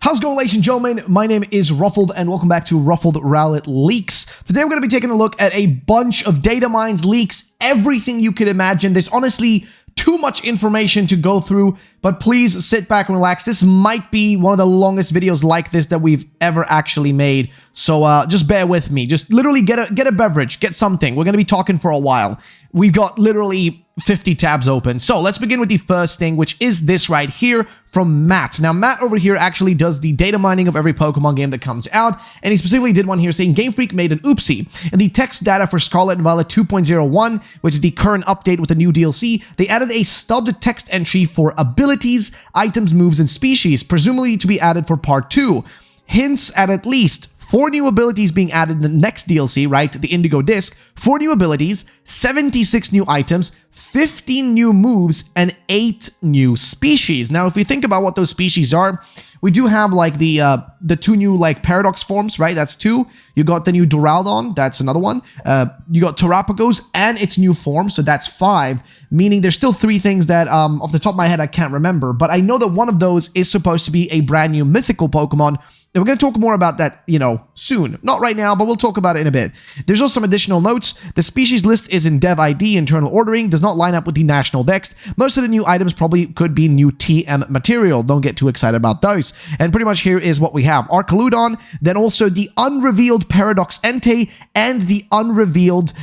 How's it going, ladies and gentlemen? My name is Ruffled, and welcome back to RuffledRowlit Leaks. Today we're going to be taking a look at a bunch of data mines, leaks, everything you could imagine. There's honestly too much information to go through, but please sit back and relax. This might be one of the longest videos like this that we've ever actually made, so just bear with me. Just literally get a beverage, get something. We're going to be talking for a while. We've got literally 50 tabs open. So let's begin with the first thing, which is this right here from Matt. Now, Matt over here actually does the data mining of every Pokemon game that comes out, and he specifically did one here saying Game Freak made an oopsie. In the text data for Scarlet and Violet 2.01, which is the current update with the new DLC, they added a stubbed text entry for abilities, items, moves, and species, presumably to be added for Part 2. Hints at least 4 new abilities being added in the next DLC, right? The Indigo Disc, 4 new abilities, 76 new items, 15 new moves, and 8 new species. Now, if we think about what those species are, we do have like the 2 new like Paradox forms, right? That's 2. You got the new Duraludon, that's another one. You got Terapagos and its new form, so that's 5. Meaning there's still 3 things that off the top of my head I can't remember, but I know that one of those is supposed to be a brand new mythical Pokemon. And we're going to talk more about that, soon. Not right now, but we'll talk about it in a bit. There's also some additional notes. The species list is in Dev ID, internal ordering, does not line up with the national dex. Most of the new items probably could be new TM material. Don't get too excited about those. And pretty much here is what we have. Archaludon, then also the unrevealed Paradox Entei, and the unrevealed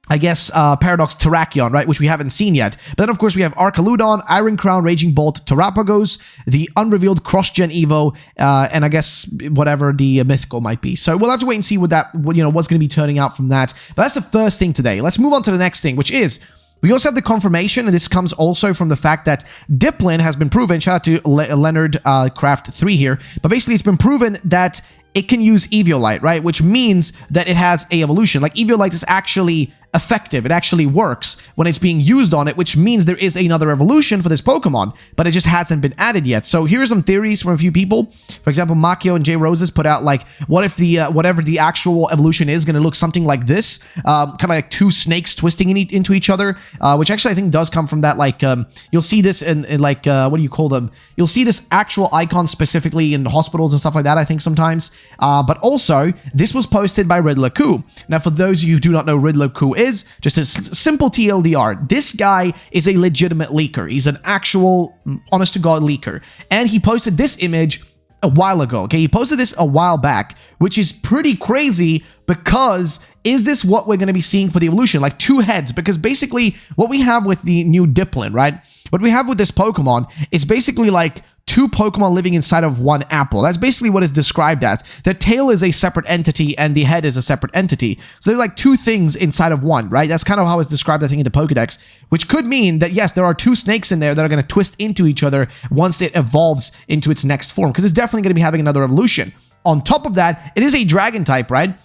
Paradox Terrakion, right, which we haven't seen yet. But then, of course, we have Archaludon, Iron Crown, Raging Bolt, Terapagos, the unrevealed Cross-Gen Evo, and I guess whatever the mythical might be. So we'll have to wait and see what's going to be turning out from that. But that's the first thing today. Let's move on to the next thing, which is we also have the confirmation, and this comes also from the fact that Diplin has been proven. Shout out to Leonard Craft 3 here. But basically, it's been proven that it can use Eviolite, right? Which means that it has a evolution. Like, Eviolite is actually effective. It actually works when it's being used on it, which means there is another evolution for this Pokemon, but it just hasn't been added yet. So here are some theories from a few people. For example, Makio and J Roses put out, like, what if the whatever the actual evolution is going to look something like this, kind of like 2 snakes twisting into each other, which actually I think does come from that, like, you'll see this in like, what do you call them? You'll see this actual icon specifically in hospitals and stuff like that, I think sometimes. But also, this was posted by Riddler Coup. Now, for those of you who do not know Riddler Coup is, just a simple TLDR, this guy is a legitimate leaker. He's an actual, honest-to-God leaker. And he posted this image a while ago, okay? He posted this a while back, which is pretty crazy because is this what we're going to be seeing for the evolution? Like 2 heads, because basically what we have with the new Diplin, right? What we have with this Pokemon is basically like 2 Pokemon living inside of 1 apple. That's basically what it's described as. The tail is a separate entity and the head is a separate entity. So they're like 2 things inside of 1, right? That's kind of how it's described, I think, in the Pokedex, which could mean that, yes, there are 2 snakes in there that are going to twist into each other once it evolves into its next form, because it's definitely going to be having another evolution. On top of that, it is a dragon type, right?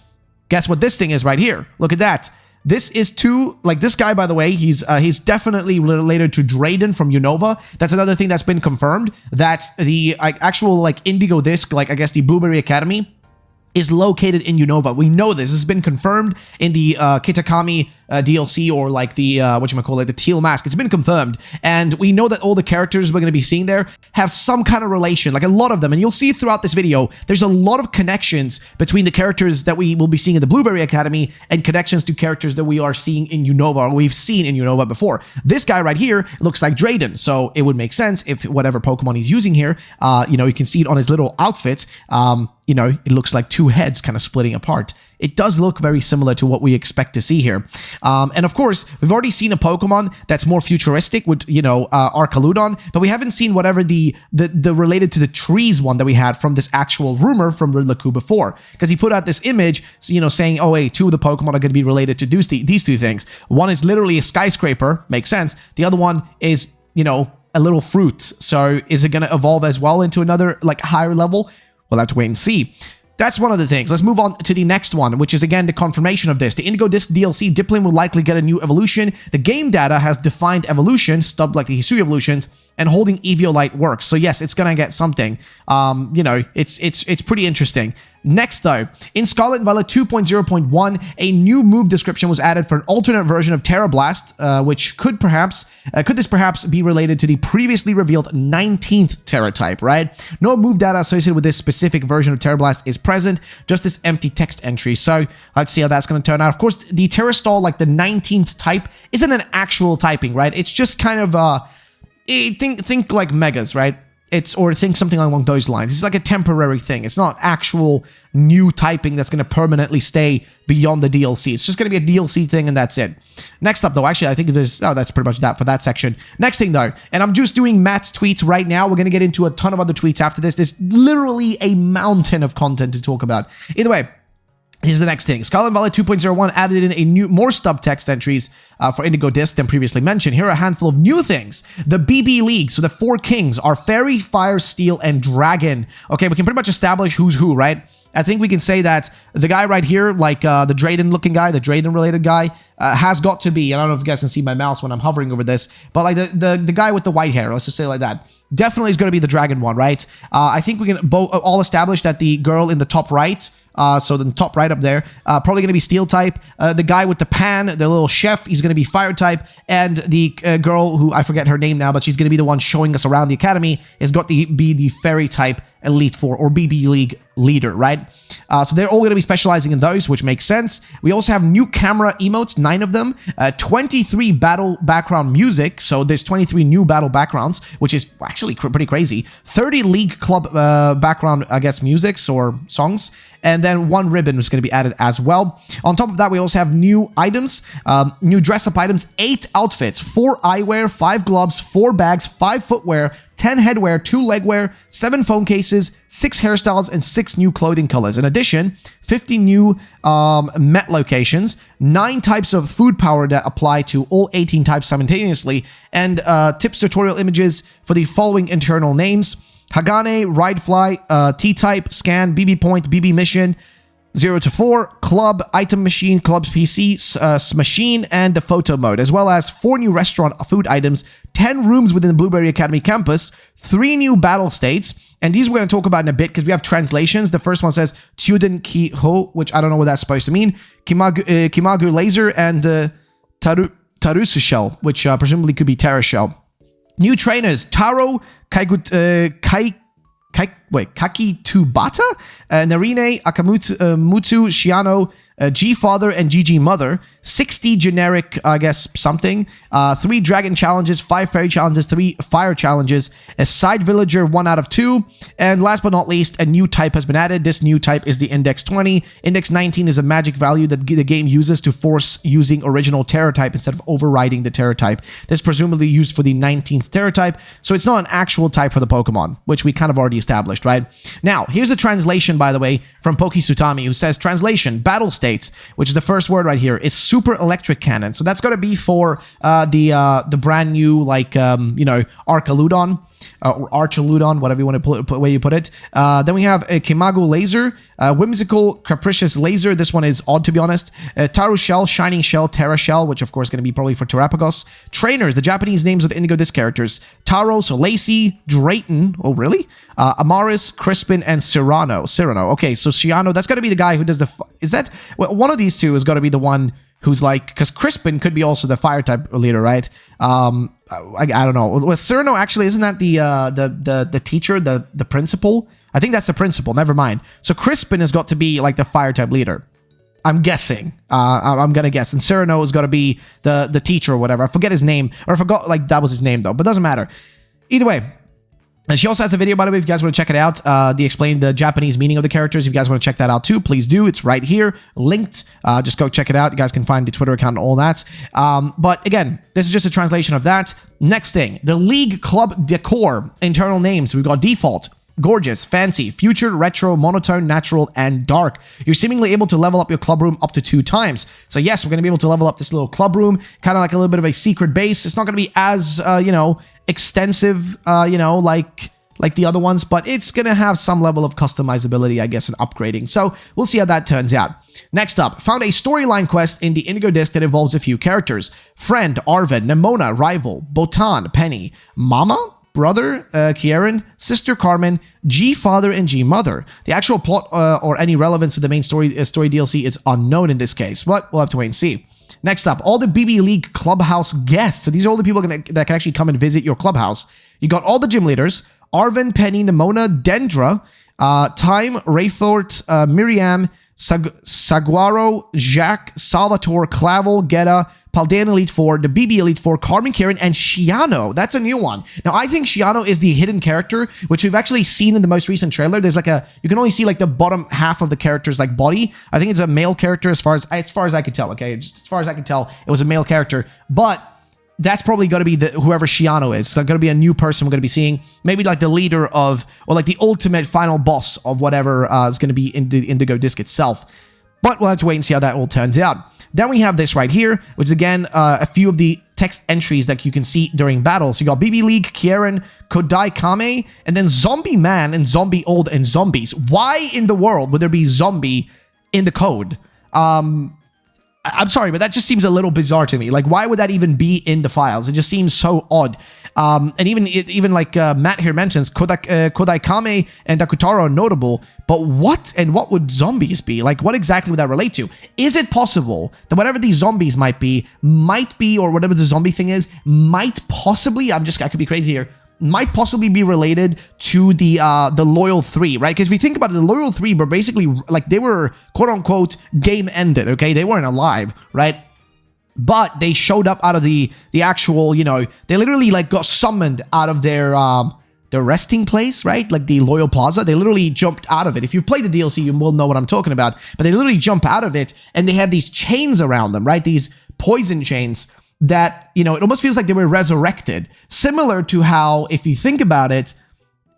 Guess what this thing is right here? Look at that. This is this guy, by the way, he's definitely related to Drayden from Unova. That's another thing that's been confirmed, that the actual like Indigo Disc, like I guess the Blueberry Academy, is located in Unova. We know this. This has been confirmed in the Kitakami DLC, or like the, the Teal Mask. It's been confirmed. And we know that all the characters we're going to be seeing there have some kind of relation, like a lot of them. And you'll see throughout this video, there's a lot of connections between the characters that we will be seeing in the Blueberry Academy and connections to characters that we are seeing in Unova, or we've seen in Unova before. This guy right here looks like Drayden, so it would make sense if whatever Pokemon he's using here, you can see it on his little outfit, it looks like 2 heads kind of splitting apart. It does look very similar to what we expect to see here. And of course, we've already seen a Pokemon that's more futuristic with, Archaludon, but we haven't seen whatever the related to the trees one that we had from this actual rumor from Riddler Coup before. Because he put out this image, saying, oh, hey, 2 of the Pokemon are going to be related to these 2 things. One is literally a skyscraper, makes sense. The other one is, a little fruit. So is it going to evolve as well into another, like, higher level? We'll have to wait and see. That's one of the things. Let's move on to the next one, which is, again, the confirmation of this. The Indigo Disc DLC, Diplin will likely get a new evolution. The game data has defined evolution, stubbed like the Hisui evolutions, and holding Eviolite works. So yes, it's gonna get something. You know, it's pretty interesting. Next, though, in Scarlet and Violet 2.0.1, a new move description was added for an alternate version of Terra Blast, which could this perhaps be related to the previously revealed 19th Terra type, right? No move data associated with this specific version of Terra Blast is present, just this empty text entry. So let's see how that's going to turn out. Of course, the Terra Stall, like the 19th type, isn't an actual typing, right? It's just kind of think like megas, right? Or think something along those lines. It's like a temporary thing. It's not actual new typing that's going to permanently stay beyond the DLC. It's just going to be a DLC thing, and that's it. Next up, though, actually, I think that's pretty much that for that section. Next thing, though, and I'm just doing Matt's tweets right now. We're going to get into a ton of other tweets after this. There's literally a mountain of content to talk about. Either way, here's the next thing. Scarlet Violet 2.01 added in more stub text entries for Indigo Disc than previously mentioned. Here are a handful of new things. The BB League, so the 4 kings are Fairy, Fire, Steel, and Dragon. Okay, we can pretty much establish who's who, right? I think we can say that the guy right here, like the Drayden-looking guy, the Drayden-related guy, has got to be, I don't know if you guys can see my mouse when I'm hovering over this, but like the guy with the white hair, let's just say it like that, definitely is going to be the Dragon one, right? I think we can all establish that the girl in the top right, so the top right up there, probably going to be Steel type. The guy with the pan, the little chef, he's going to be Fire type. And the girl who, I forget her name now, but she's going to be the one showing us around the academy, has got to be the Fairy type Elite Four or BB League leader, right? So they're all going to be specializing in those, which makes sense. We also have new camera emotes, 9 of them, 23 battle background music. So there's 23 new battle backgrounds, which is actually pretty crazy. 30 League Club background, I guess, musics or songs. And then 1 ribbon is going to be added as well. On top of that, we also have new items, new dress-up items, 8 outfits, 4 eyewear, 5 gloves, 4 bags, 5 footwear, 10 headwear, 2 legwear, 7 phone cases, 6 hairstyles, and 6 new clothing colors. In addition, 50 new Met locations, 9 types of food power that apply to all 18 types simultaneously, and tips tutorial images for the following internal names: Hagane, Ridefly, T-Type, Scan, BB Point, BB Mission, 0 to 4, Club, Item Machine, Club's PC, Smashine, and the Photo Mode, as well as 4 new restaurant food items, 10 rooms within the Blueberry Academy campus, 3 new battle states, and these we're going to talk about in a bit because we have translations. The first one says Chuden Ki Ho, which I don't know what that's supposed to mean, Kimagu Laser, and Tarusu Shell, which presumably could be Terra Shell. New trainers, Taro, Kaki Tubata, Narine, Mutsu, Shiano, G-Father, and GG Mother. 60 generic, I guess, something. 3 Dragon challenges, 5 Fairy challenges, 3 Fire challenges, a Side Villager 1 out of 2, and last but not least, a new type has been added. This new type is the Index 20. Index 19 is a magic value that the game uses to force using original Terra type instead of overriding the Terra type. This is presumably used for the 19th Terra type, so it's not an actual type for the Pokemon, which we kind of already established, right? Now, here's a translation, by the way, from Pokisutami, who says, translation, battle states, which is the first word right here, is Super Electric Cannon. So that's going to be for the brand new, like, Archaludon, or Archaludon, whatever you want to put way you put it. Then we have a Kimagu Laser, Whimsical Capricious Laser. This one is odd, to be honest. Taru Shell, Shining Shell, Terra Shell, which of course is going to be probably for Terapagos. Trainers, the Japanese names of the Indigo Disc characters: Taro, so Lacey, Drayton, oh really? Amaris, Crispin, and Cyrano. Okay, so Shiano, that's going to be the guy who does the... Is that... Well, one of these two is going to be the one who's like... Because Crispin could be also the fire type leader, right? I don't know. With Cyrano, actually, isn't that the teacher, the principal? I think that's the principal. Never mind. So Crispin has got to be like the fire type leader. I'm guessing. I'm gonna guess. And Cyrano is gonna be the teacher or whatever. I forget his name, or I forgot like that was his name though. But doesn't matter. Either way. And she also has a video, by the way, if you guys want to check it out. They explain the Japanese meaning of the characters. If you guys want to check that out too, please do. It's right here, linked. Just go check it out. You guys can find the Twitter account and all that. But again, this is just a translation of that. Next thing, the League Club Decor. Internal names. We've got Default, Gorgeous, Fancy, Future, Retro, Monotone, Natural, and Dark. You're seemingly able to level up your club room up to 2 times. So yes, we're going to be able to level up this little club room, kind of like a little bit of a secret base. It's not going to be as, extensive, like the other ones, but it's going to have some level of customizability, I guess, and upgrading. So we'll see how that turns out. Next up, found a storyline quest in the Indigo Disc that involves a few characters. Friend, Arven, Nemona, Rival, Botan, Penny, Mama, brother, Kieran, sister Carmen, G father, and G mother. The actual plot or any relevance to the main story DLC is unknown in this case, but we'll have to wait and see. Next up, all the BB League Clubhouse guests. So these are all the people that can actually come and visit your clubhouse. You got all the gym leaders: Arvin, Penny, Nimona, Dendra, Time, Raythort, Miriam, Saguaro, Jacques, Salvatore, Clavel, Geta, Paldean Elite Four, the BB Elite Four, Carmen Kieran, and Shiano. That's a new one. Now, I think Shiano is the hidden character, which we've actually seen in the most recent trailer. There's like you can only see like the bottom half of the character's like body. I think it's a male character as far as I could tell. Okay, just as far as I could tell, it was a male character, but that's probably going to be whoever Shiano is. So going to be a new person we're going to be seeing. Maybe like the leader of, or like the ultimate final boss of whatever is going to be in the Indigo Disc itself. But we'll have to wait and see how that all turns out. Then we have this right here, which is again a few of the text entries that you can see during battle. So you got BB League, Kieran, Kodai Kame, and then Zombie Man and Zombie Old and Zombies. Why in the world would there be zombie in the code? I'm sorry, but that just seems a little bizarre to me. Like, why would that even be in the files? It just seems so odd. And even like Matt here mentions, Kodai Kame and Dakutaro are notable, but what would zombies be? Like, what exactly would that relate to? Is it possible that whatever these zombies might be, or whatever the zombie thing is, might possibly, I could be crazy here, might possibly be related to the Loyal 3, right? Because if you think about it, the Loyal 3 were basically, like, they were, quote-unquote, game ended, okay? They weren't alive, right? But they showed up out of the actual, they literally, like, got summoned out of their resting place, right? Like, the Loyal Plaza. They literally jumped out of it. If you've played the DLC, you will know what I'm talking about. But they literally jump out of it, and they had these chains around them, right? These poison chains that, it almost feels like they were resurrected. Similar to how, if you think about it,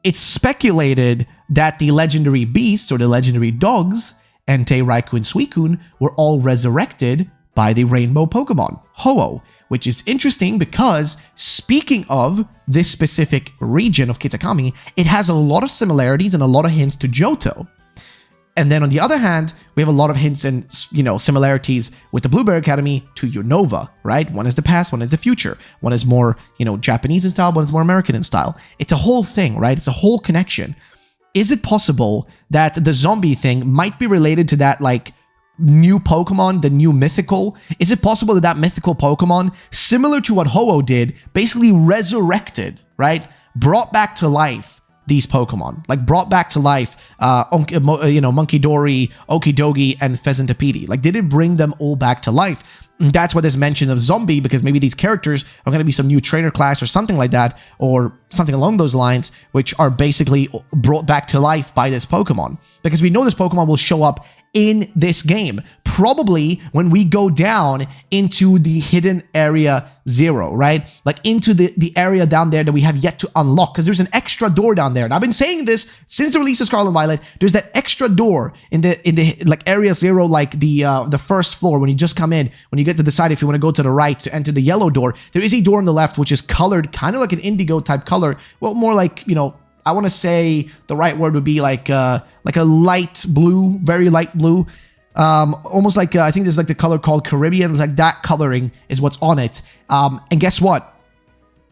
it's speculated that the legendary beasts or the legendary dogs, Entei, Raikou, and Suicune, were all resurrected by the rainbow Pokemon, Ho-Oh, which is interesting because, speaking of this specific region of Kitakami, it has a lot of similarities and a lot of hints to Johto. And then on the other hand, we have a lot of hints and, similarities with the Blueberry Academy to Unova, right? One is the past, one is the future. One is more, Japanese in style, one is more American in style. It's a whole thing, right? It's a whole connection. Is it possible that the zombie thing might be related to that, like, new Pokemon, the new mythical? Is it possible that mythical Pokemon, similar to what Ho-Oh did, basically resurrected, right? Brought back to life these Pokemon, like brought back to life, Monkey Dory, Okidogi, and Pheasantipede. Like, did it bring them all back to life? And that's why there's mention of zombie, because maybe these characters are going to be some new trainer class or something like that, or something along those lines, which are basically brought back to life by this Pokemon. Because we know this Pokemon will show up in this game, probably when we go down into the hidden area 0, right? Like into the area down there that we have yet to unlock, because there's an extra door down there. And I've been saying this since the release of Scarlet and Violet. There's that extra door in the like area 0, like the first floor. When you just come in, when you get to decide if you want to go to the right to enter the yellow door, there is a door on the left which is colored kind of like an indigo type color. Well, more like, I want to say the right word would be like a light blue, very light blue. Almost like, I think there's like the color called Caribbean. It's like that coloring is what's on it. And guess what?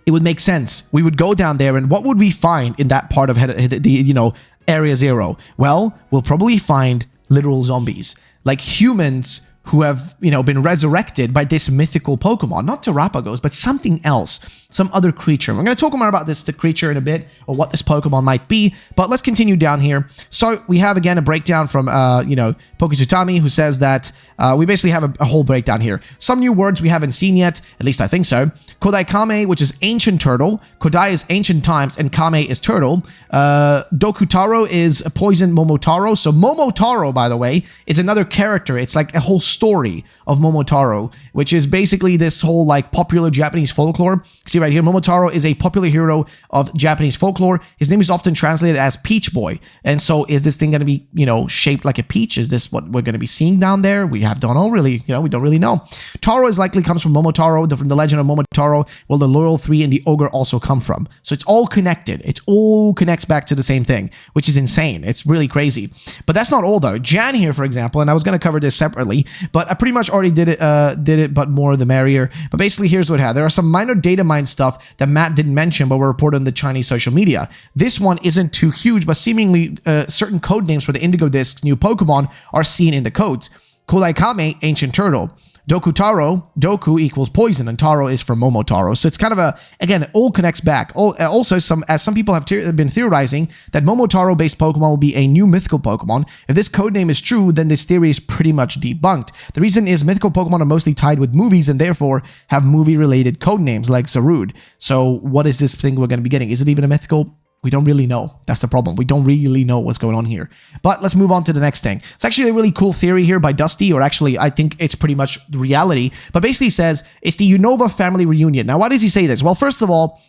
It would make sense. We would go down there, and what would we find in that part of the area 0? Well, we'll probably find literal zombies, like humans who have, been resurrected by this mythical Pokemon. Not Terapagos, but something else. Some other creature. We're going to talk more about the creature in a bit, or what this Pokemon might be, but let's continue down here. So we have, again, a breakdown from, Pokizutami, who says that we basically have a whole breakdown here. Some new words we haven't seen yet, at least I think so. Kodai Kame, which is ancient turtle. Kodai is ancient times, and Kame is turtle. Dokutaro is poison Momotaro. So Momotaro, by the way, is another character. It's like a whole story of Momotaro, which is basically this whole like popular Japanese folklore. See right here, Momotaro is a popular hero of Japanese folklore. His name is often translated as Peach Boy. And so is this thing going to be, shaped like a peach? Is this what we're going to be seeing down there? We don't know really, we don't really know. Taro is likely comes from Momotaro, from the legend of Momotaro, where the Loyal 3 and the Ogre also come from. So it's all connected. It all connects back to the same thing, which is insane. It's really crazy. But that's not all though. Jan here, for example, and I was going to cover this separately, but I pretty much already did it, but more the merrier. But basically, here's what I had. There are some minor data mine stuff that Matt didn't mention, but were reported on the Chinese social media. This one isn't too huge, but seemingly certain code names for the Indigo Disc's new Pokemon are seen in the codes. Kulaikame, Ancient Turtle. Dokutaro, Doku equals poison, and Taro is from Momotaro. So it's kind of again, it all connects back. Also, some people have been theorizing that Momotaro-based Pokemon will be a new mythical Pokemon. If this codename is true, then this theory is pretty much debunked. The reason is mythical Pokemon are mostly tied with movies and therefore have movie-related codenames like Zarude. So what is this thing we're going to be getting? Is it even a mythical? We don't really know. That's the problem. We don't really know what's going on here. But let's move on to the next thing. It's actually a really cool theory here by Dusty, or actually, I think it's pretty much reality. But basically says it's the Unova family reunion. Now, why does he say this? Well, first of all,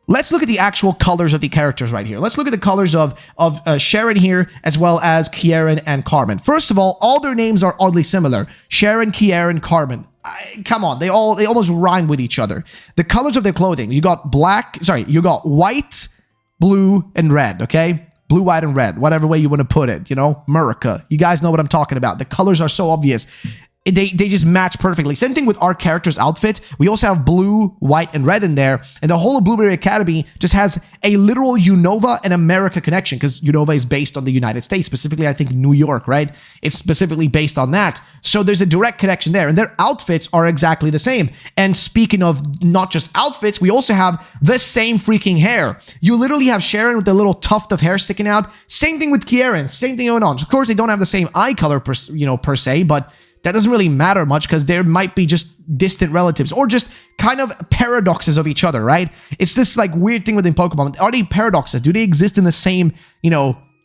let's look at the actual colors of the characters right here. Let's look at the colors of Sharon here, as well as Kieran and Carmen. First of all their names are oddly similar. Sharon, Kieran, Carmen. Come on, they almost rhyme with each other. The colors of their clothing. You got white, blue, and red, okay? Blue, white, and red, whatever way you want to put it, America. You guys know what I'm talking about. The colors are so obvious. They just match perfectly. Same thing with our character's outfit. We also have blue, white, and red in there. And the whole of Blueberry Academy just has a literal Unova and America connection, because Unova is based on the United States, specifically, I think, New York, right? It's specifically based on that. So there's a direct connection there. And their outfits are exactly the same. And speaking of not just outfits, we also have the same freaking hair. You literally have Sharon with the little tuft of hair sticking out. Same thing with Kieran. Same thing going on. Of course, they don't have the same eye color per se, but that doesn't really matter much, because there might be just distant relatives or just kind of paradoxes of each other, right? It's this like weird thing within Pokemon. Are they paradoxes? Do they exist in the same,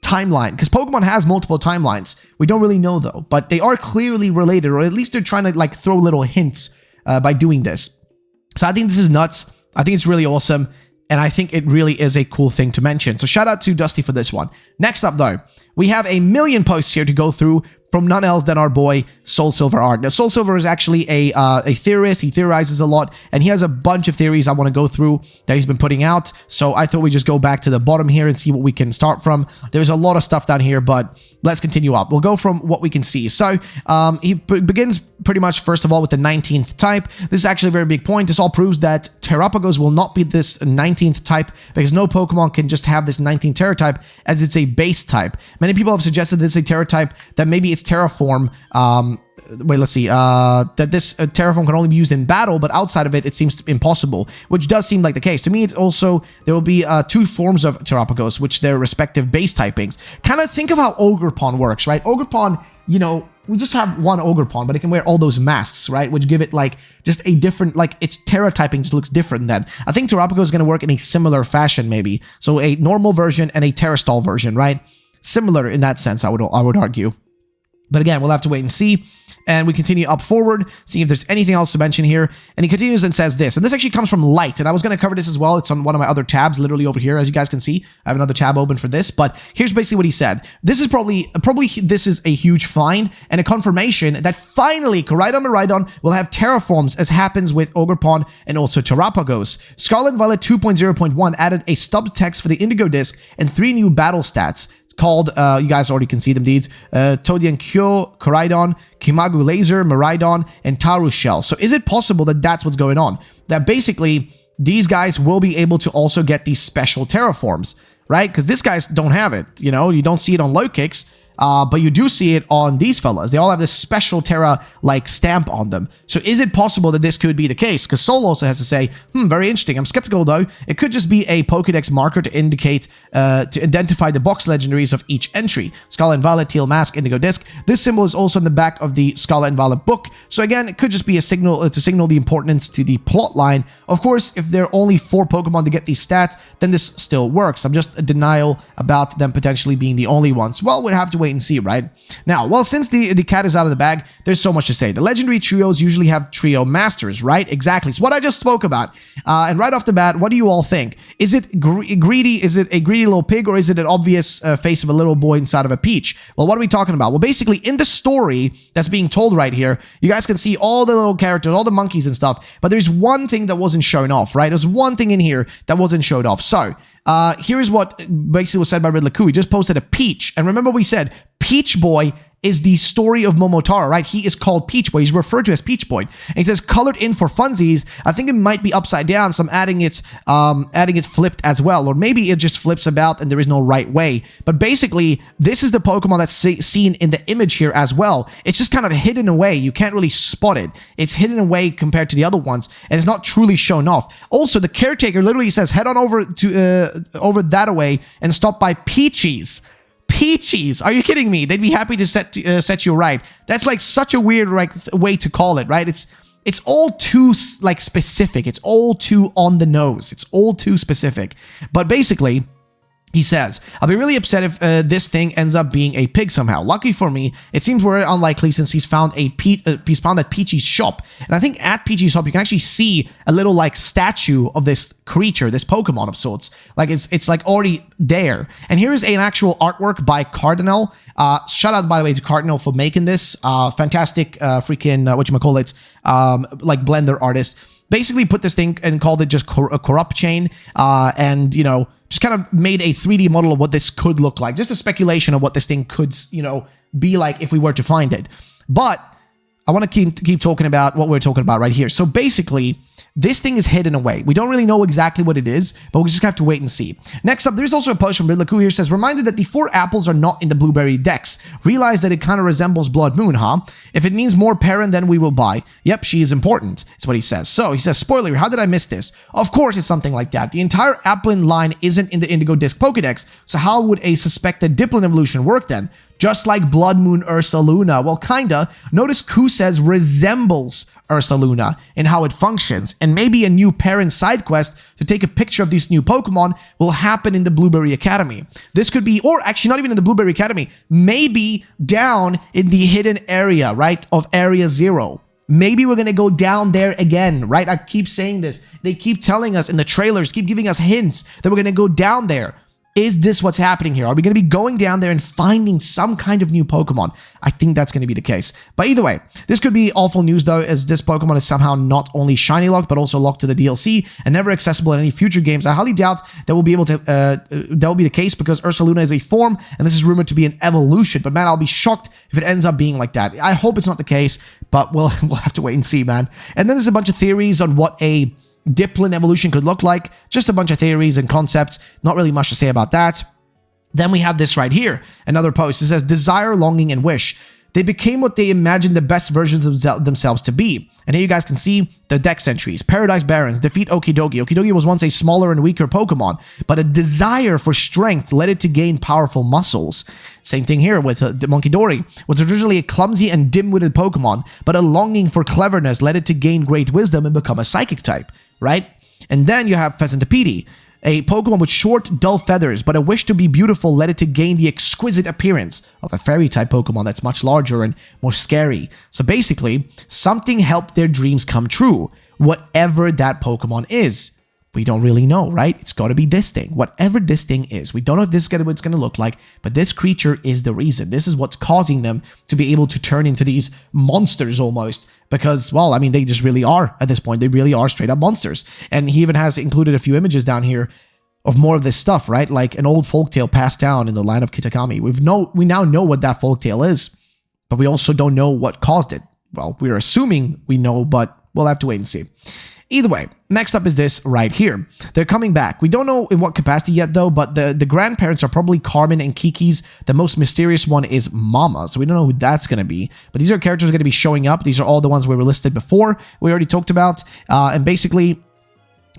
timeline? Because Pokemon has multiple timelines. We don't really know though, but they are clearly related, or at least they're trying to like throw little hints by doing this. So I think this is nuts. I think it's really awesome. And I think it really is a cool thing to mention. So shout out to Dusty for this one. Next up though, we have a million posts here to go through from none else than our boy Soul Silver Art. Now, Soul Silver is actually a theorist. He theorizes a lot, and he has a bunch of theories I want to go through that he's been putting out. So I thought we'd just go back to the bottom here and see what we can start from. There's a lot of stuff down here, but let's continue up. We'll go from what we can see. So he begins pretty much, first of all, with the 19th type. This is actually a very big point. This all proves that Terapagos will not be this 19th type, because no Pokemon can just have this 19th Terra type, as it's a base type. Many people have suggested this is a Terra type, that maybe it's Terraform. That this Terraform can only be used in battle, but outside of it, it seems impossible, which does seem like the case. To me, it's also, there will be two forms of Terapagos, which their respective base typings. Kind of think of how Ogerpon works, right? Ogerpon, we just have one Ogerpon, but it can wear all those masks, right? Which give it like just a different, like its Terra typing just looks different then. I think Terapagos is going to work in a similar fashion, maybe. So a normal version and a Terrastall version, right? Similar in that sense, I would argue. But again, we'll have to wait and see. And we continue up forward, seeing if there's anything else to mention here. And he continues and says this. And this actually comes from Light. And I was going to cover this as well. It's on one of my other tabs, literally over here, as you guys can see. I have another tab open for this. But here's basically what he said. This is probably this is a huge find and a confirmation that finally Koraidon will have terraforms, as happens with Ogerpon and also Terapagos. Scarlet and Violet 2.0.1 added a stub text for the Indigo Disc and 3 new battle stats. Called, you guys already can see them, these, Todian Kyo, Koraidon, Kimagu Laser, Miraidon, and Taru Shell. So is it possible that that's what's going on? That basically, these guys will be able to also get these special terraforms, right? Because these guys don't have it, you don't see it on low kicks, but you do see it on these fellas. They all have this special Terra-like stamp on them. So is it possible that this could be the case? Because Soul also has to say, very interesting. I'm skeptical though. It could just be a Pokedex marker to indicate, to identify the box legendaries of each entry. Scarlet and Violet, Teal Mask, Indigo Disc. This symbol is also in the back of the Scarlet and Violet book. So again, it could just be a signal to signal the importance to the plot line. Of course, if there are only 4 Pokemon to get these stats, then this still works. I'm just a denial about them potentially being the only ones. Well, we'd have to wait and see, right? Now, well, since the cat is out of the bag, there's so much to say. The legendary trios usually have trio masters, right? Exactly. It's what I just spoke about. And right off the bat, what do you all think? Is it greedy? Is it a greedy little pig, or is it an obvious face of a little boy inside of a peach? Well, what are we talking about? Well, basically, in the story that's being told right here, you guys can see all the little characters, all the monkeys and stuff, but there's one thing that wasn't shown off, right? There's one thing in here that wasn't showed off. So, here's what basically was said by Ridley Coo. He just posted a peach. And remember we said, Peach Boy is the story of Momotaro, right? He is called Peach Boy. He's referred to as Peach Boy. And he says, colored in for funsies. I think it might be upside down, so I'm adding it flipped as well. Or maybe it just flips about and there is no right way. But basically, this is the Pokemon that's seen in the image here as well. It's just kind of hidden away. You can't really spot it. It's hidden away compared to the other ones, and it's not truly shown off. Also, the caretaker literally says, head on over to over that away and stop by Peachy's. Peachies, are you kidding me? They'd be happy to set you right. That's like such a weird way to call it, right? It's all too like specific. It's all too on the nose. It's all too specific. But basically, he says, I'll be really upset if this thing ends up being a pig somehow. Lucky for me, it seems very unlikely since he's found at Peachy's shop. And I think at Peachy's shop, you can actually see a little like statue of this creature, this Pokemon of sorts. Like it's like already there. And here is an actual artwork by Cardinal. Shout out, by the way, to Cardinal for making this. Fantastic freaking, whatchamacallit, like Blender artist. Basically put this thing and called it just a corrupt chain. And, you know, just kind of made a 3D model of what this could look like. Just a speculation of what this thing could, you know, be like if we were to find it. But I want to keep talking about what we're talking about right here. So basically, this thing is hidden away. We don't really know exactly what it is, but we just have to wait and see. Next up, there's also a post from Ridlaku here says, reminded that the 4 apples are not in the blueberry dex. Realize that it kind of resembles Blood Moon, huh? If it means more parent, then we will buy. Yep, she is important, is what he says. So he says, spoiler, how did I miss this? Of course it's something like that. The entire Diplin line isn't in the Indigo Disc Pokedex, so how would a suspected Diplin evolution work then? Just like Blood Moon Ursaluna. Well, kinda. Notice Ku says resembles Ursaluna and how it functions. And maybe a new parent side quest to take a picture of these new Pokemon will happen in the Blueberry Academy. This could be, or actually not even in the Blueberry Academy, maybe down in the hidden area, right, of Area 0. Maybe we're going to go down there again, right? I keep saying this. They keep telling us in the trailers, keep giving us hints that we're going to go down there. Is this what's happening here? Are we going to be going down there and finding some kind of new Pokemon? I think that's going to be the case. But either way, this could be awful news though, as this Pokemon is somehow not only shiny locked, but also locked to the DLC and never accessible in any future games. I highly doubt that we'll be able to, that will be the case because Ursaluna is a form and this is rumored to be an evolution. But man, I'll be shocked if it ends up being like that. I hope it's not the case, but we'll have to wait and see, man. And then there's a bunch of theories on what a Diplin evolution could look like. Just a bunch of theories and concepts. Not really much to say about that. Then we have this right here. Another post. It says, desire, longing, and wish. They became what they imagined the best versions of themselves to be. And here you guys can see the dex entries. Paradise Barons, defeat Okidogi. Okidogi was once a smaller and weaker Pokemon, but a desire for strength led it to gain powerful muscles. Same thing here with the Monkidori. Was originally a clumsy and dim-witted Pokemon, but a longing for cleverness led it to gain great wisdom and become a psychic type. Right? And then you have Pheasantipede, a Pokemon with short, dull feathers, but a wish to be beautiful led it to gain the exquisite appearance of a fairy-type Pokemon that's much larger and more scary. So basically, something helped their dreams come true, whatever that Pokemon is. We don't really know, right? It's got to be this thing, whatever this thing is. We don't know if this is what it's going to look like, but this creature is the reason. This is what's causing them to be able to turn into these monsters almost. Because, well, I mean, they just really are at this point. They really are straight up monsters. And he even has included a few images down here of more of this stuff, right? Like an old folktale passed down in the land of Kitakami. We now know what that folktale is, but we also don't know what caused it. Well, we're assuming we know, but we'll have to wait and see. Either way, next up is this right here. They're coming back. We don't know in what capacity yet, though, but the grandparents are probably Carmen and Kiki's. The most mysterious one is Mama, so we don't know who that's going to be. But these are characters going to be showing up. These are all the ones we were listed before. We already talked about. And basically,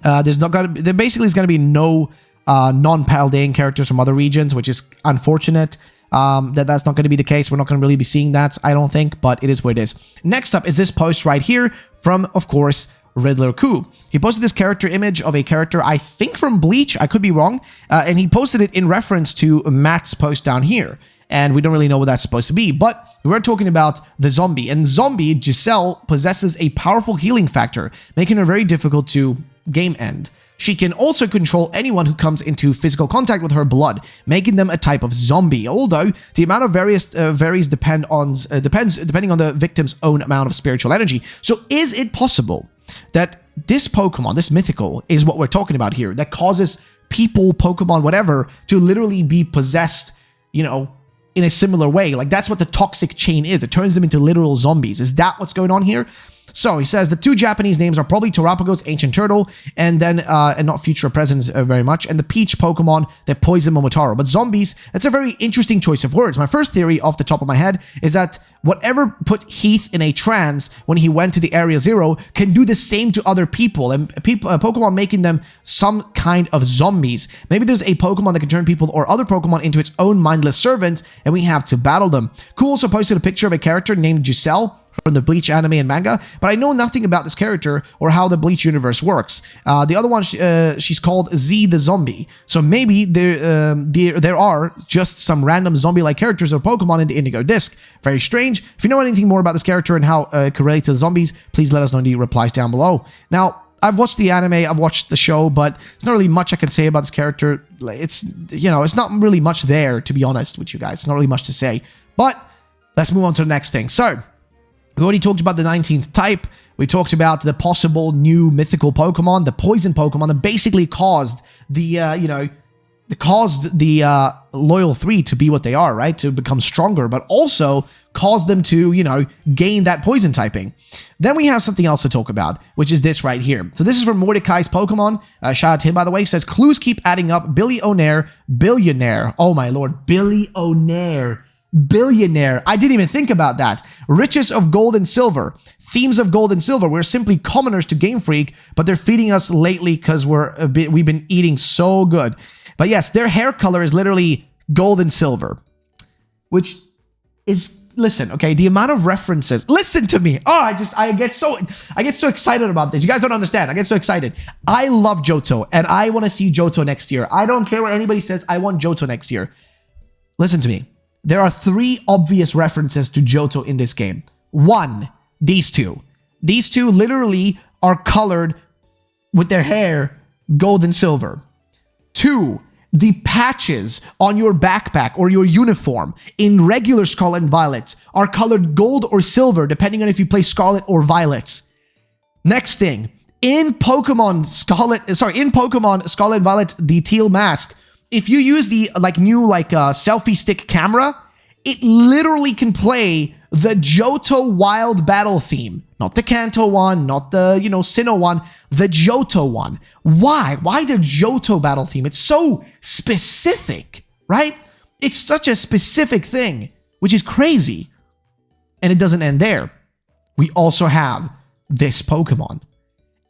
there basically is going to be no non-Paldean characters from other regions, which is unfortunate. That's not going to be the case. We're not going to really be seeing that, I don't think, but it is what it is. Next up is this post right here from, of course, Ridlaku. He posted this character image of a character, I think from Bleach, I could be wrong, and he posted it in reference to Matt's post down here, and we don't really know what that's supposed to be, but we're talking about the zombie, and zombie, Giselle, possesses a powerful healing factor, making her very difficult to game end. She can also control anyone who comes into physical contact with her blood, making them a type of zombie. Although the amount of varies depending on the victim's own amount of spiritual energy. So is it possible that this Pokemon, this mythical, is what we're talking about here, that causes people, Pokemon, whatever, to literally be possessed, you know, in a similar way. Like, that's what the toxic chain is. It turns them into literal zombies. Is that what's going on here? So he says the 2 Japanese names are probably Terapagos, Ancient Turtle, and then, and not future or present very much, and the Peach Pokemon, the Poison Momotaro. But zombies, that's a very interesting choice of words. My first theory off the top of my head is that whatever put Heath in a trance when he went to the Area Zero can do the same to other people, and Pokemon making them some kind of zombies. Maybe there's a Pokemon that can turn people or other Pokemon into its own mindless servants, and we have to battle them. Cool also posted a picture of a character named Giselle from the Bleach anime and manga, but I know nothing about this character or how the Bleach universe works. The other one, she's called Z the Zombie. So maybe there are just some random zombie-like characters or Pokemon in the Indigo Disc. Very strange. If you know anything more about this character and how it could relate to the zombies, please let us know in the replies down below. Now, I've watched the anime, I've watched the show, but there's not really much I can say about this character. It's, you know, it's not really much there, to be honest with you guys. It's not really much to say. But let's move on to the next thing. So, we already talked about the 19th type. We talked about the possible new mythical Pokemon, the poison Pokemon that basically caused the, Loyal 3 to be what they are, right? To become stronger, but also caused them to, gain that poison typing. Then we have something else to talk about, which is this right here. So this is from Mordecai's Pokemon. Shout out to him, by the way. He says, clues keep adding up. Billionaire. Oh my lord. Billionaire. I didn't even think about that. Riches of gold and silver. Themes of gold and silver. We're simply commoners to Game Freak, but they're feeding us lately because we've been eating so good. But yes, their hair color is literally gold and silver, which is, listen, okay, the amount of references. Listen to me. Oh, I get so excited about this. You guys don't understand. I get so excited. I love Johto, and I want to see Johto next year. I don't care what anybody says. I want Johto next year. Listen to me. There are 3 obvious references to Johto in this game. 1, these two. These two literally are colored with their hair gold and silver. 2, the patches on your backpack or your uniform in regular Scarlet and Violet are colored gold or silver, depending on if you play Scarlet or Violet. Next thing, in Pokemon Scarlet and Violet, the teal mask, if you use the new selfie stick camera, it literally can play the Johto Wild Battle theme. Not the Kanto one, not the, Sinnoh one, the Johto one. Why? Why the Johto battle theme? It's so specific, right? It's such a specific thing, which is crazy. And it doesn't end there. We also have this Pokemon.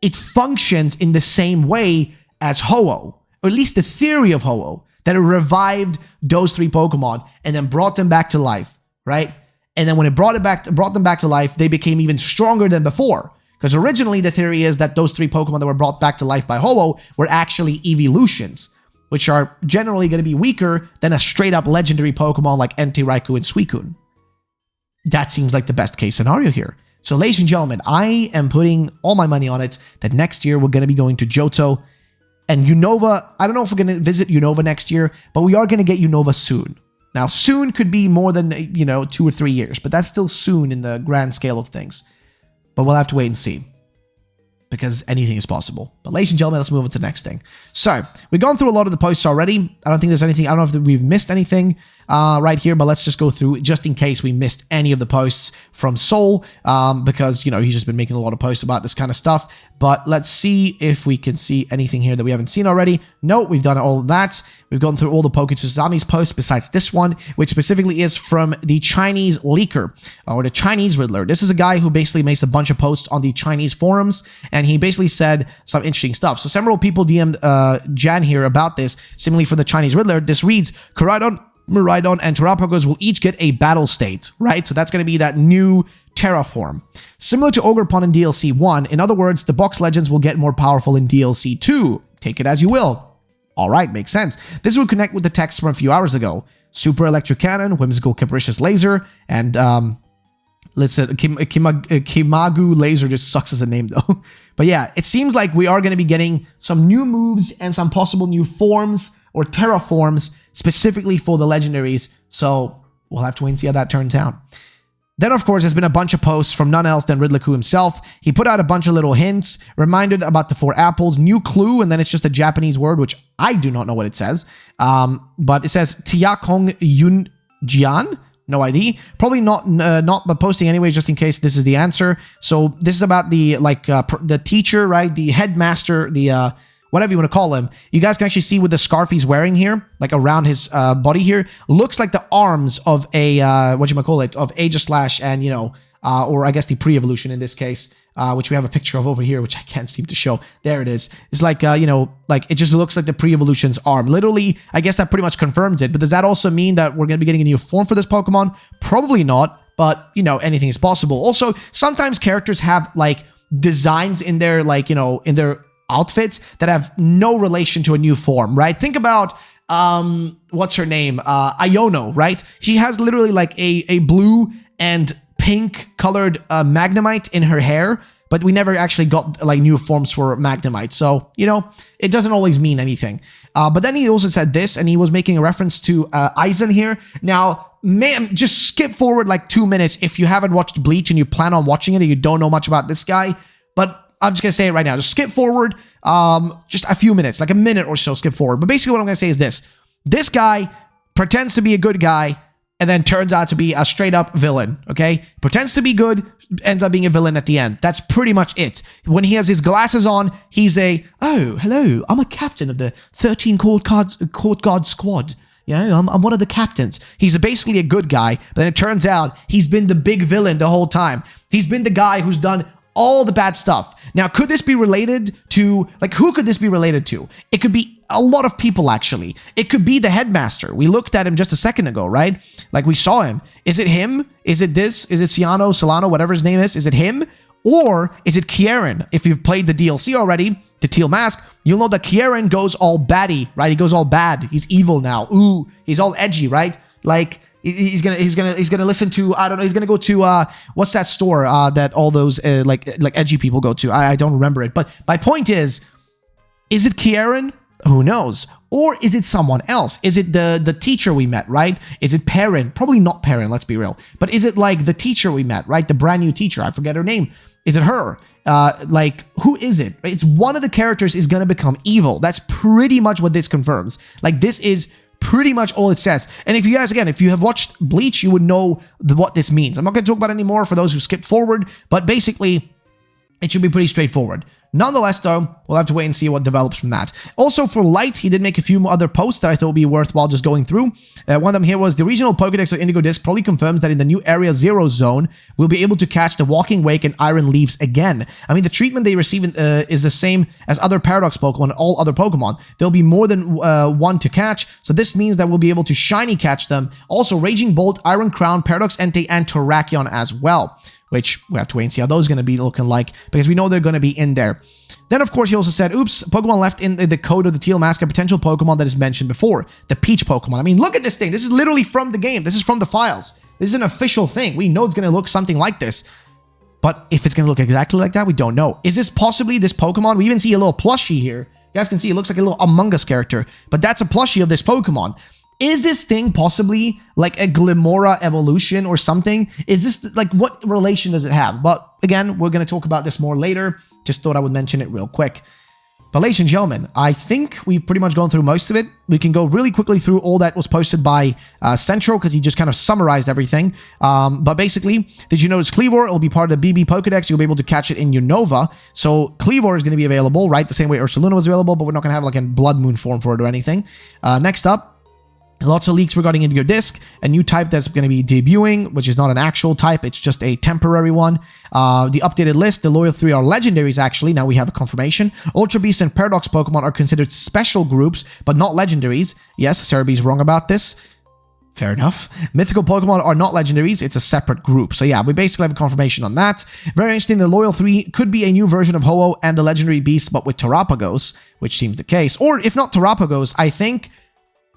It functions in the same way as Ho-Oh, or at least the theory of Ho-Oh, that it revived those 3 Pokemon and then brought them back to life, right? And then when it brought them back to life, they became even stronger than before. Because originally the theory is that those 3 Pokemon that were brought back to life by Ho-Oh were actually evolutions, which are generally going to be weaker than a straight-up legendary Pokemon like Entei, Raikou, and Suicune. That seems like the best case scenario here. So ladies and gentlemen, I am putting all my money on it that next year we're going to be going to Johto. And Unova, I don't know if we're going to visit Unova next year, but we are going to get Unova soon. Now, soon could be more than, 2 or 3 years, but that's still soon in the grand scale of things. But we'll have to wait and see, because anything is possible. But ladies and gentlemen, let's move on to the next thing. So, we've gone through a lot of the posts already. I don't think there's anything, I don't know if we've missed anything right here, but let's just go through just in case we missed any of the posts from Soul, because, he's just been making a lot of posts about this kind of stuff. But let's see if we can see anything here that we haven't seen already. No, we've done all of that. We've gone through all the Poketsusamis posts besides this one, which specifically is from the Chinese leaker, or the Chinese Riddler. This is a guy who basically makes a bunch of posts on the Chinese forums, and he basically said some interesting stuff. So several people DM'd Jan here about this. Similarly for the Chinese Riddler, this reads, Koraidon, Miraidon, and Terapagos will each get a battle state, right? So that's going to be that new Terraform. Similar to Ogerpon in DLC 1, in other words, the box legends will get more powerful in DLC 2. Take it as you will. Alright, makes sense. This will connect with the text from a few hours ago. Super Electric Cannon, Whimsical Capricious Laser, and Kimagu Laser just sucks as a name though. But yeah, it seems like we are going to be getting some new moves and some possible new forms or terraforms specifically for the legendaries. So we'll have to wait and see how that turns out. Then, of course, there's been a bunch of posts from none else than Riddler himself. He put out a bunch of little hints, reminded about the 4 apples, new clue, and then it's just a Japanese word, which I do not know what it says. But it says Tiakong Yun Jian? No ID. Probably not, but posting anyways, just in case this is the answer. So this is about the the teacher, right? The headmaster, the whatever you want to call him. You guys can actually see with the scarf he's wearing here, like around his body here, looks like the arms of a of Aegislash and or I guess the pre-evolution in this case. Which we have a picture of over here, which I can't seem to show. There it is. It's like, like it just looks like the pre-evolution's arm. Literally, I guess that pretty much confirms it. But does that also mean that we're going to be getting a new form for this Pokemon? Probably not, but, anything is possible. Also, sometimes characters have, like, designs in their, like, in their outfits that have no relation to a new form, right? Think about, what's her name? Iono, right? She has literally, like, a blue and pink colored Magnemite in her hair, but we never actually got like new forms for Magnemite. So, it doesn't always mean anything. But then he also said this, and he was making a reference to Aizen here. Now, just skip forward like 2 minutes if you haven't watched Bleach and you plan on watching it and you don't know much about this guy. But I'm just going to say it right now. Just skip forward just a few minutes, like a minute or so, skip forward. But basically what I'm going to say is this. This guy pretends to be a good guy, and then turns out to be a straight-up villain, okay? Pretends to be good, ends up being a villain at the end. That's pretty much it. When he has his glasses on, he's oh, hello, I'm a captain of the 13 Court Guard squad. I'm one of the captains. He's basically a good guy, but then it turns out he's been the big villain the whole time. He's been the guy who's done all the bad stuff. Now, could this be related to, who could this be related to? It could be a lot of people, actually. It could be the headmaster. We looked at him just a second ago, right? Like, we saw him. Is it him? Is it this? Is it Solano, whatever his name is? Is it him? Or is it Kieran? If you've played the DLC already, the Teal Mask, you'll know that Kieran goes all baddie, right? He goes all bad. He's evil now. Ooh, he's all edgy, right? Like, he's gonna listen to, I don't know, he's gonna go to what's that store that all those like edgy people go to? I don't remember it. But my point is it Kieran? Who knows? Or is it someone else? Is it the teacher we met, right? Is it Perrin? Probably not Perrin, let's be real. But is it like the teacher we met, right? The brand new teacher. I forget her name. Is it her? Who is it? It's one of the characters is gonna become evil. That's pretty much what this confirms. Like, this is pretty much all it says. And if you guys, again, if you have watched Bleach, you would know what this means. I'm not going to talk about it anymore for those who skipped forward, but basically, it should be pretty straightforward. Nonetheless, though, we'll have to wait and see what develops from that. Also, for Light, he did make a few other posts that I thought would be worthwhile just going through. One of them here was, the regional Pokedex of Indigo Disc probably confirms that in the new Area 0 zone, we'll be able to catch the Walking Wake and Iron Leaves again. I mean, the treatment they receive is the same as other Paradox Pokemon and all other Pokemon. There'll be more than one to catch, so this means that we'll be able to shiny catch them. Also, Raging Bolt, Iron Crown, Paradox Entei, and Terrakion as well, which we have to wait and see how those are going to be looking like, because we know they're going to be in there. Then, of course, he also said, oops, Pokemon left in the code of the Teal Mask a potential Pokemon that is mentioned before, the Peach Pokemon. I mean, look at this thing. This is literally from the game. This is from the files. This is an official thing. We know it's going to look something like this. But if it's going to look exactly like that, we don't know. Is this possibly this Pokemon? We even see a little plushie here. You guys can see it looks like a little Among Us character. But that's a plushie of this Pokemon. Is this thing possibly like a Glimora evolution or something? Is this, like, what relation does it have? But again, we're going to talk about this more later. Just thought I would mention it real quick. But ladies and gentlemen, I think we've pretty much gone through most of it. We can go really quickly through all that was posted by Central, because he just kind of summarized everything. But basically, did you notice Kleavor? It'll be part of the BB Pokedex. You'll be able to catch it in Unova. So Kleavor is going to be available, right? The same way Ursaluna was available, but we're not going to have like a Blood Moon form for it or anything. Next up, lots of leaks regarding Indigo Disc, a new type that's going to be debuting, which is not an actual type, it's just a temporary one. The updated list, the Loyal 3 are legendaries, actually. Now we have a confirmation. Ultra Beast and Paradox Pokemon are considered special groups, but not legendaries. Yes, Cerebee's wrong about this. Fair enough. Mythical Pokemon are not legendaries, it's a separate group. So yeah, we basically have a confirmation on that. Very interesting, the Loyal 3 could be a new version of Ho-Oh and the Legendary Beast, but with Terapagos, which seems the case. Or if not Terapagos, I think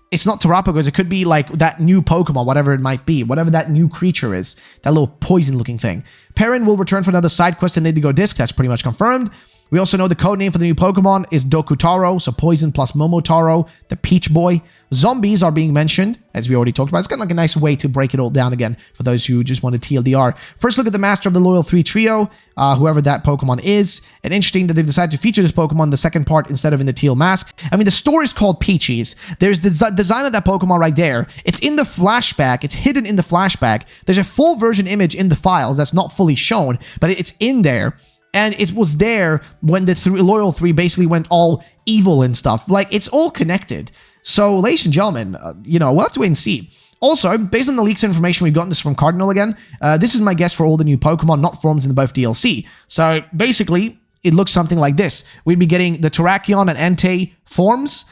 it's not Terapagos, it could be like that new Pokemon, whatever it might be, whatever that new creature is, that little poison-looking thing. Perrin will return for another side quest in Indigo Disc, that's pretty much confirmed. We also know the code name for the new Pokemon is Dokutaro, so Poison plus Momotaro, the Peach Boy. Zombies are being mentioned, as we already talked about. It's kind of like a nice way to break it all down again for those who just want to TLDR. First look at the Master of the Loyal 3 Trio, whoever that Pokemon is. And interesting that they've decided to feature this Pokemon in the second part instead of in the teal mask. I mean, the story is called Peachy's. There's the design of that Pokemon right there. It's in the flashback. It's hidden in the flashback. There's a full version image in the files that's not fully shown, but it's in there. And it was there when the Loyal 3 basically went all evil and stuff. Like, it's all connected. So, ladies and gentlemen, we'll have to wait and see. Also, based on the leaks information we've gotten, this from Cardinal again, this is my guess for all the new Pokemon, not forms in both DLC. So, basically, it looks something like this. We'd be getting the Terrakion and Entei forms,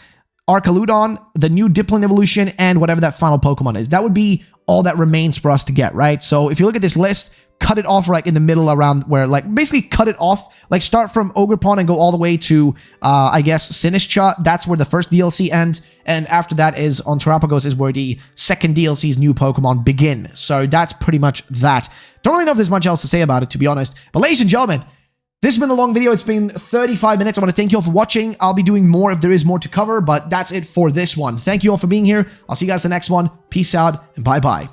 Archaludon, the new Diplin evolution, and whatever that final Pokemon is. That would be all that remains for us to get, right? So, if you look at this list, cut it off right in the middle around where, like, basically cut it off, like start from Ogerpon and go all the way to, I guess, Sinistcha. That's where the first DLC ends. And after that is on Terapagos is where the second DLC's new Pokemon begin. So that's pretty much that. Don't really know if there's much else to say about it, to be honest. But ladies and gentlemen, this has been a long video. It's been 35 minutes. I want to thank you all for watching. I'll be doing more if there is more to cover, but that's it for this one. Thank you all for being here. I'll see you guys in the next one. Peace out and bye-bye.